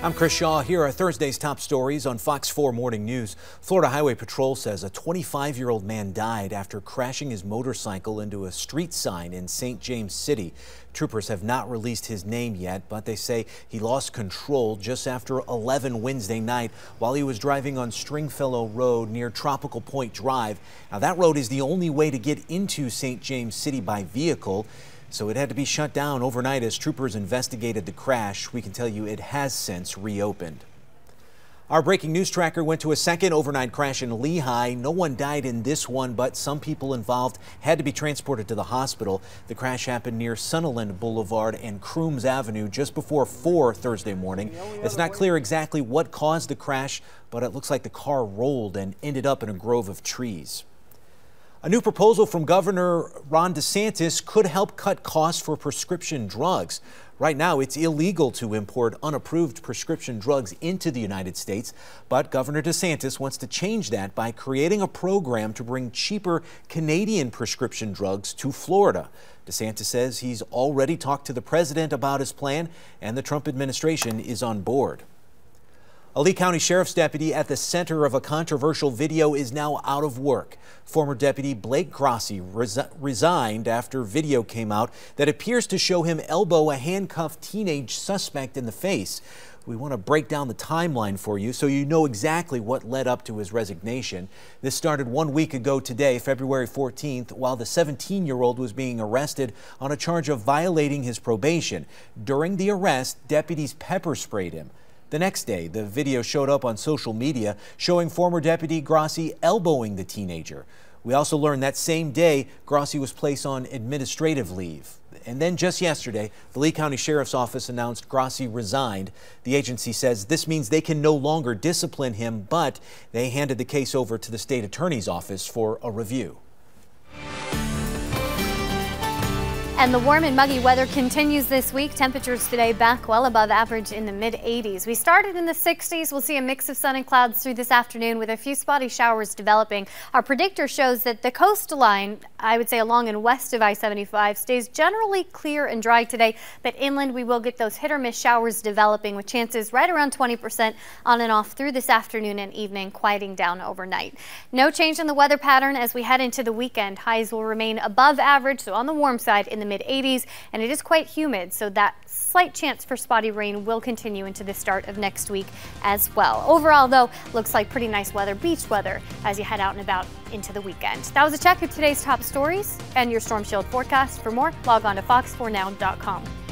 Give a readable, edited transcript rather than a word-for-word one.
I'm Chris Shaw. Here are Thursday's top stories on Fox 4 Morning News. Florida Highway Patrol says a 25-year-old man died after crashing his motorcycle into a street sign in St. James City. Troopers have not released his name yet, but they say he lost control just after 11 Wednesday night while he was driving on Stringfellow Road near Tropical Point Drive. Now, that road is the only way to get into St. James City by vehicle, so it had to be shut down overnight as troopers investigated the crash. We can tell you it has since reopened. Our breaking news tracker went to a second overnight crash in Lehigh. No one died in this one, but some people involved had to be transported to the hospital. The crash happened near Sunderland Boulevard and Crooms Avenue just before 4 Thursday morning. It's not clear exactly what caused the crash, but it looks like the car rolled and ended up in a grove of trees. A new proposal from Governor Ron DeSantis could help cut costs for prescription drugs. Right now, it's illegal to import unapproved prescription drugs into the United States, but Governor DeSantis wants to change that by creating a program to bring cheaper Canadian prescription drugs to Florida. DeSantis says he's already talked to the president about his plan, and the Trump administration is on board. A Lee County Sheriff's deputy at the center of a controversial video is now out of work. Former Deputy Blake Grossi resigned after video came out that appears to show him elbow a handcuffed teenage suspect in the face. We want to break down the timeline for you so you know exactly what led up to his resignation. This started 1 week ago today, February 14th, while the 17-year-old was being arrested on a charge of violating his probation. During the arrest, deputies pepper sprayed him. The next day, the video showed up on social media showing former Deputy Grossi elbowing the teenager. We also learned that same day, Grossi was placed on administrative leave. And then just yesterday, the Lee County Sheriff's Office announced Grossi resigned. The agency says this means they can no longer discipline him, but they handed the case over to the state attorney's office for a review. And the warm and muggy weather continues this week. Temperatures today back well above average in the mid-80s. We started in the 60s. We'll see a mix of sun and clouds through this afternoon with a few spotty showers developing. Our predictor shows that the coastline, I would say along and west of I-75, stays generally clear and dry today, but inland we will get those hit or miss showers developing with chances right around 20% on and off through this afternoon and evening, quieting down overnight. No change in the weather pattern as we head into the weekend. Highs will remain above average, so on the warm side in the mid-80s, and it is quite humid, so that slight chance for spotty rain will continue into the start of next week as well. Overall, though, looks like pretty nice weather, beach weather, as you head out and about into the weekend. That was a check of today's top stories and your Storm Shield forecast. For more, log on to fox4now.com.